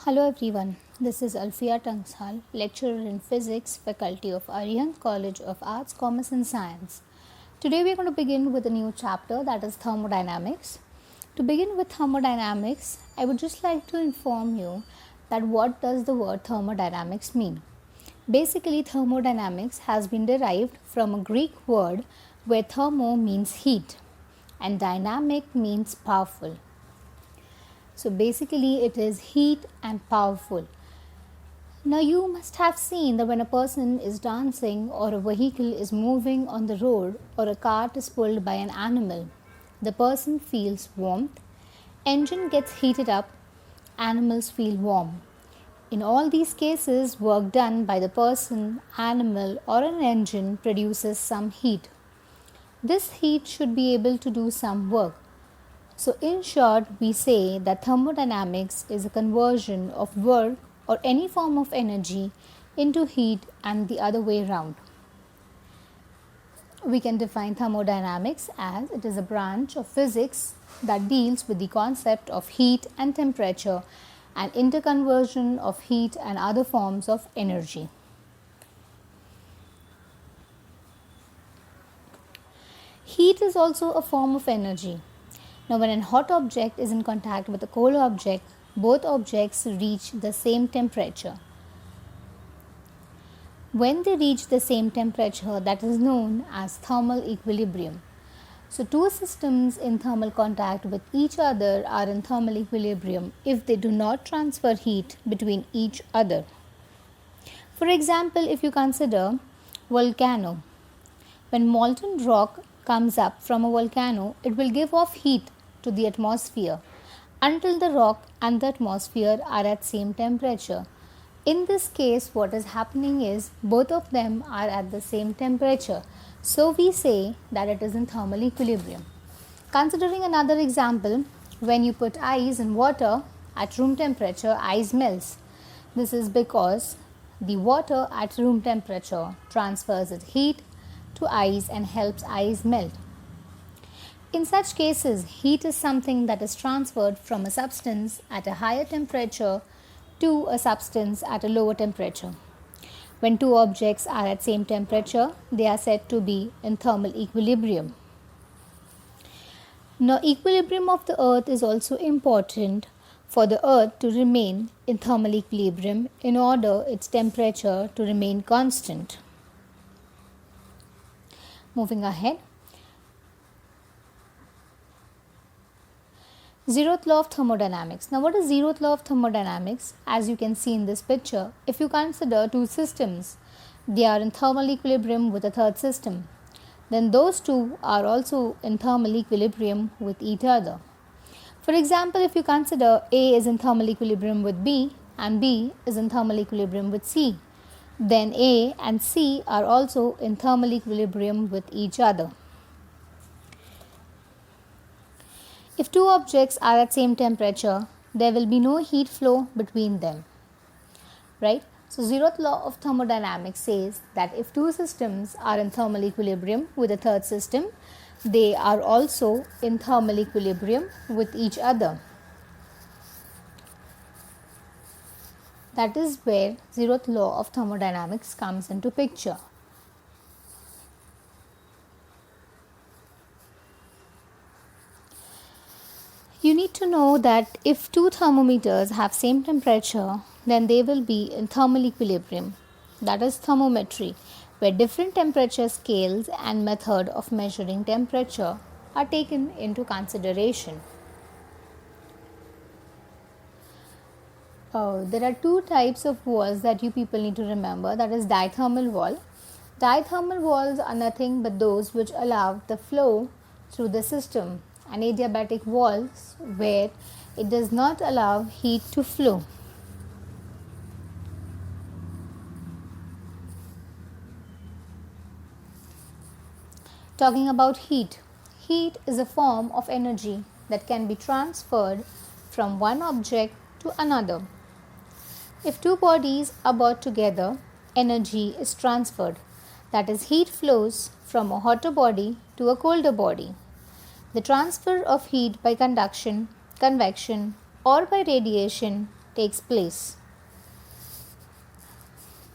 Hello everyone, this is Alfia Tangsal, lecturer in physics, faculty of Arihant College of Arts, Commerce and Science. Today we are going to begin with a new chapter, that is thermodynamics. To begin with thermodynamics, I would just like to inform you that what does the word thermodynamics mean. Basically, thermodynamics has been derived from a Greek word where thermo means heat and dynamic means powerful. So basically it is heat and powerful. Now you must have seen that when a person is dancing or a vehicle is moving on the road or a cart is pulled by an animal, the person feels warmth, engine gets heated up, animals feel warm. In all these cases, work done by the person, animal or an engine produces some heat. This heat should be able to do some work. So in short, we say that thermodynamics is a conversion of work or any form of energy into heat and the other way around. We can define thermodynamics as it is a branch of physics that deals with the concept of heat and temperature and interconversion of heat and other forms of energy. Heat is also a form of energy. Now, when a hot object is in contact with a cold object, both objects reach the same temperature. When they reach the same temperature, that is known as thermal equilibrium. So, two systems in thermal contact with each other are in thermal equilibrium if they do not transfer heat between each other. For example, if you consider volcano, when molten rock comes up from a volcano, it will give off heat to the atmosphere until the rock and the atmosphere are at same temperature. In this case, what is happening is both of them are at the same temperature. So we say that it is in thermal equilibrium. Considering another example, when you put ice in water at room temperature, ice melts. This is because the water at room temperature transfers its heat to ice and helps ice melt. In such cases, heat is something that is transferred from a substance at a higher temperature to a substance at a lower temperature. When two objects are at same temperature, they are said to be in thermal equilibrium. Now, equilibrium of the earth is also important for the earth to remain in thermal equilibrium in order its temperature to remain constant. Moving ahead. Zeroth law of thermodynamics. Now, what is zeroth law of thermodynamics? As you can see in this picture, if you consider two systems, they are in thermal equilibrium with a third system, then those two are also in thermal equilibrium with each other. For example, if you consider A is in thermal equilibrium with B and B is in thermal equilibrium with C, then A and C are also in thermal equilibrium with each other. If two objects are at same temperature, there will be no heat flow between them, right? So, zeroth law of thermodynamics says that if two systems are in thermal equilibrium with a third system, they are also in thermal equilibrium with each other. That is where zeroth law of thermodynamics comes into picture. You need to know that if two thermometers have same temperature, then they will be in thermal equilibrium. That is thermometry, where different temperature scales and method of measuring temperature are taken into consideration. There are two types of walls that you people need to remember, that is dithermal wall. Dithermal walls are nothing but those which allow the flow through the system, and adiabatic walls where it does not allow heat to flow. Talking about heat. Heat is a form of energy that can be transferred from one object to another. If two bodies are brought together, energy is transferred. That is, heat flows from a hotter body to a colder body. The transfer of heat by conduction, convection, or by radiation takes place.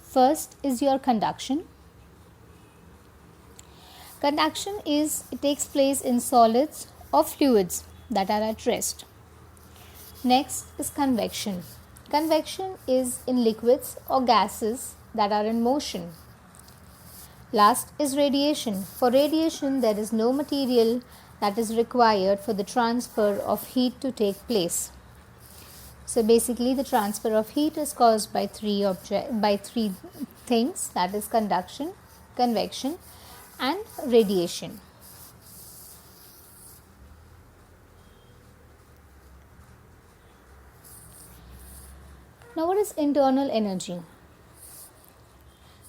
First is your conduction. Conduction takes place in solids or fluids that are at rest. Next is convection. Convection is in liquids or gases that are in motion. Last is radiation. For radiation, there is no material that is required for the transfer of heat to take place. So basically, the transfer of heat is caused by three things, that is conduction, convection, and radiation. Now, what is internal energy?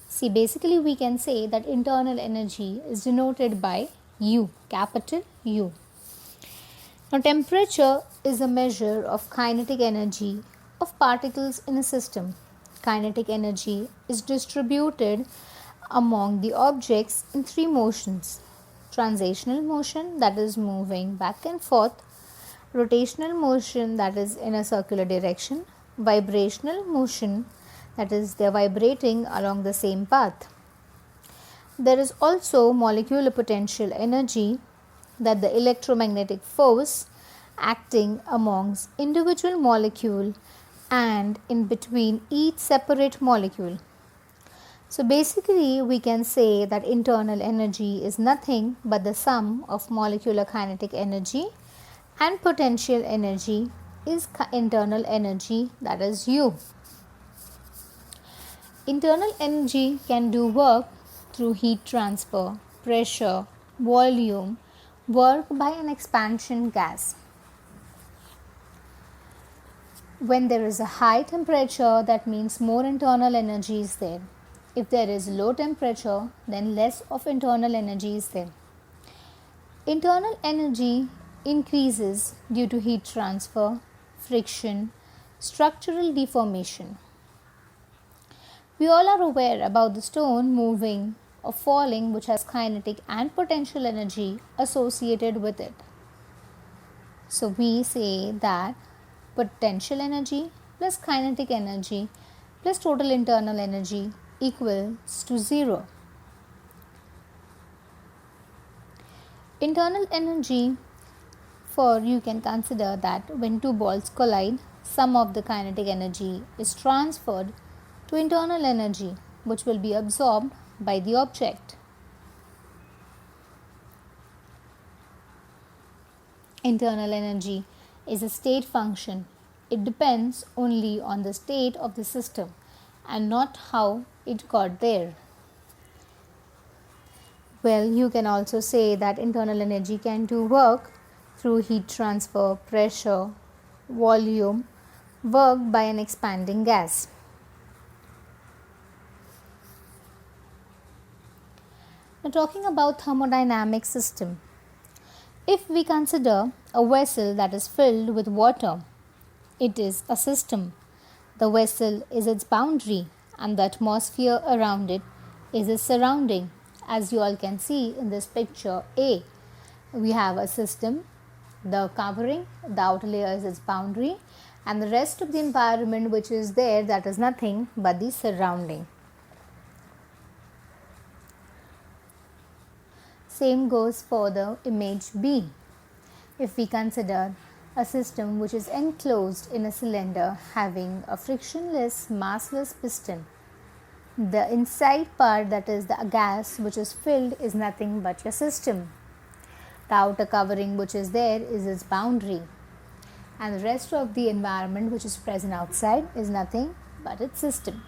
See, basically we can say that internal energy is denoted by U, capital U. Now, temperature is a measure of kinetic energy of particles in a system. Kinetic energy is distributed among the objects in three motions: translational motion, that is moving back and forth; rotational motion, that is in a circular direction; vibrational motion, that is they are vibrating along the same path. There is also molecular potential energy, that the electromagnetic force acting amongst individual molecule and in between each separate molecule. So basically we can say that internal energy is nothing but the sum of molecular kinetic energy and potential energy is internal energy, that is U. Internal energy can do work through heat transfer, pressure, volume, work by an expansion gas. When there is a high temperature, that means more internal energy is there. If there is low temperature, then less of internal energy is there. Internal energy increases due to heat transfer, friction, structural deformation. We all are aware about the stone moving or falling, which has kinetic and potential energy associated with it. So we say that potential energy plus kinetic energy plus total internal energy equals to 0. Internal energy, for you can consider that when two balls collide, some of the kinetic energy is transferred to internal energy, which will be absorbed by the object. Internal energy is a state function. It depends only on the state of the system and not how it got there. Well, you can also say that internal energy can do work through heat transfer, pressure, volume, work by an expanding gas. Now, talking about thermodynamic system. If we consider a vessel that is filled with water, it is a system. The vessel is its boundary and the atmosphere around it is its surrounding. As you all can see in this picture A, we have a system, the covering, the outer layer is its boundary, and the rest of the environment which is there, that is nothing but the surrounding. Same goes for the image B. If we consider a system which is enclosed in a cylinder having a frictionless, massless piston, the inside part, that is the gas which is filled, is nothing but your system. The outer covering which is there is its boundary, and the rest of the environment which is present outside is nothing but its system.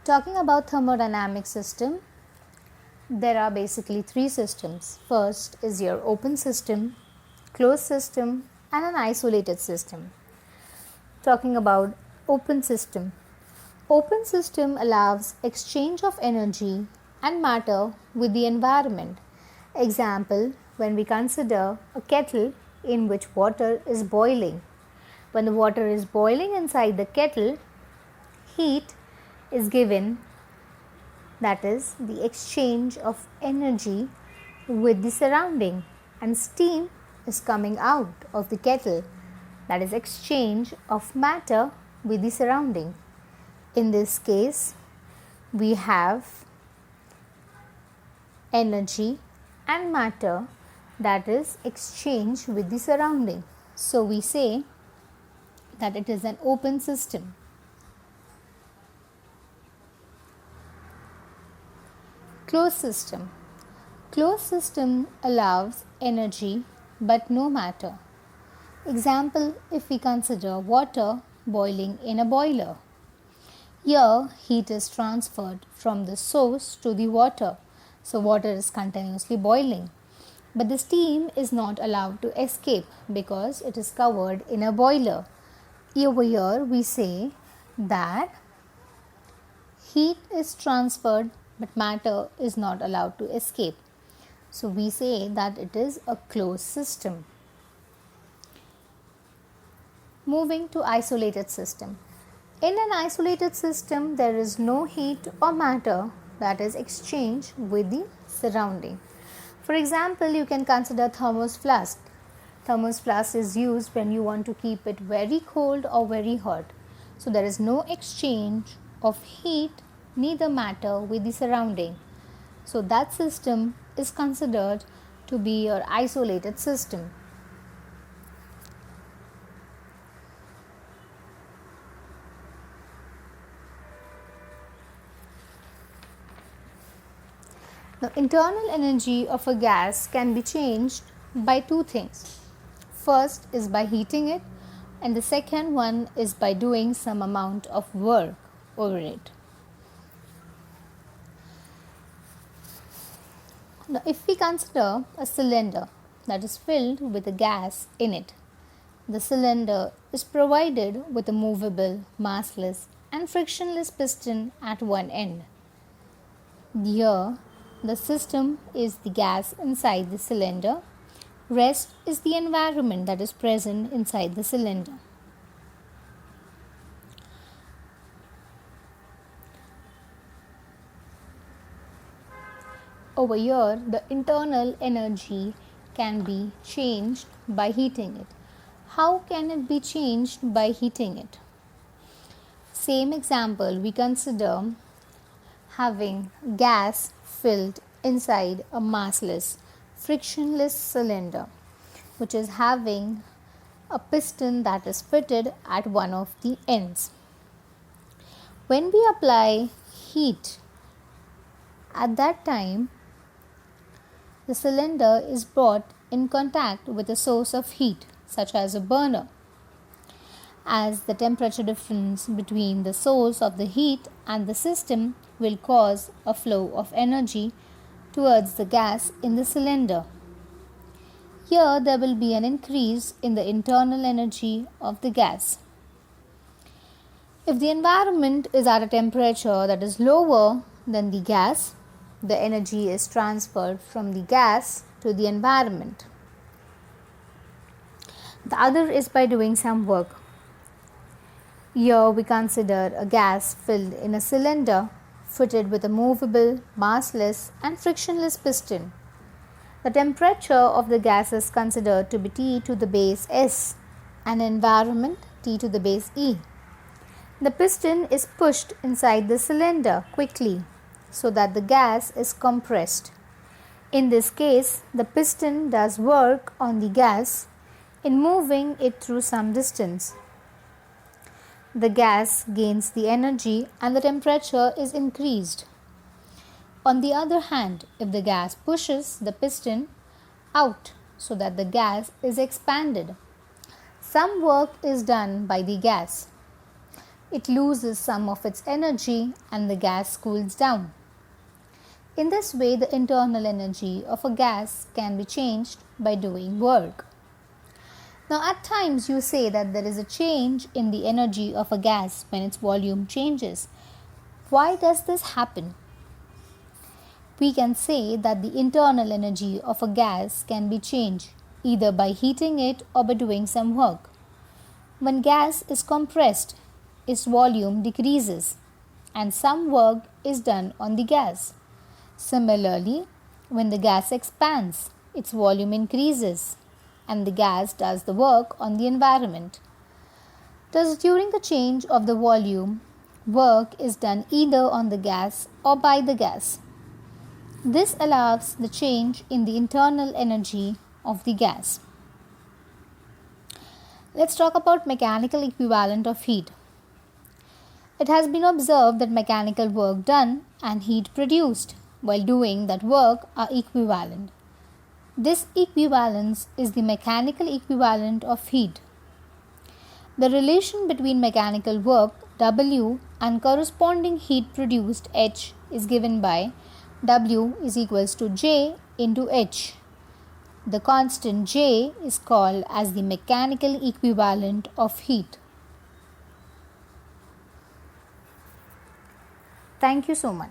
Talking about thermodynamic system, there are basically three systems. First is your open system, closed system, and an isolated system. Talking about open system. Open system allows exchange of energy and matter with the environment. Example, when we consider a kettle in which water is boiling. When the water is boiling inside the kettle, heat is given, that is the exchange of energy with the surrounding, and steam is coming out of the kettle, that is exchange of matter with the surrounding. In this case, we have energy and matter, that is exchange with the surrounding. So we say that it is an open system. Closed system. Closed system allows energy but no matter. Example, if we consider water boiling in a boiler. Here, heat is transferred from the source to the water. So, water is continuously boiling. But the steam is not allowed to escape because it is covered in a boiler. Over here, we say that heat is transferred but matter is not allowed to escape. So, we say that it is a closed system. Moving to isolated system. In an isolated system, there is no heat or matter that is exchanged with the surrounding. For example, you can consider thermos flask. Thermos flask is used when you want to keep it very cold or very hot. So there is no exchange of heat neither matter with the surrounding. So that system is considered to be your isolated system. The internal energy of a gas can be changed by two things. First is by heating it, and the second one is by doing some amount of work over it. Now, if we consider a cylinder that is filled with a gas in it, the cylinder is provided with a movable, massless, and frictionless piston at one end. Here, the system is the gas inside the cylinder. Rest is the environment that is present inside the cylinder. Over here, the internal energy can be changed by heating it. How can it be changed by heating it? Same example, we consider having gas filled inside a massless, frictionless cylinder, which is having a piston that is fitted at one of the ends. When we apply heat, at that time, the cylinder is brought in contact with a source of heat, such as a burner. As the temperature difference between the source of the heat and the system will cause a flow of energy towards the gas in the cylinder. Here there will be an increase in the internal energy of the gas. If the environment is at a temperature that is lower than the gas, the energy is transferred from the gas to the environment. The other is by doing some work. Here we consider a gas filled in a cylinder fitted with a movable, massless and frictionless piston. The temperature of the gas is considered to be T to the base S and environment T to the base E. The piston is pushed inside the cylinder quickly so that the gas is compressed. In this case, the piston does work on the gas in moving it through some distance. The gas gains the energy and the temperature is increased. On the other hand, if the gas pushes the piston out so that the gas is expanded, some work is done by the gas. It loses some of its energy and the gas cools down. In this way, the internal energy of a gas can be changed by doing work. Now, at times you say that there is a change in the energy of a gas when its volume changes. Why does this happen? We can say that the internal energy of a gas can be changed either by heating it or by doing some work. When gas is compressed, its volume decreases and some work is done on the gas. Similarly, when the gas expands, its volume increases, and the gas does the work on the environment. Thus, during the change of the volume, work is done either on the gas or by the gas. This allows the change in the internal energy of the gas. Let's talk about mechanical equivalent of heat. It has been observed that mechanical work done and heat produced while doing that work are equivalent. This equivalence is the mechanical equivalent of heat. The relation between mechanical work W and corresponding heat produced H is given by W is equals to J into H. The constant J is called as the mechanical equivalent of heat. Thank you so much.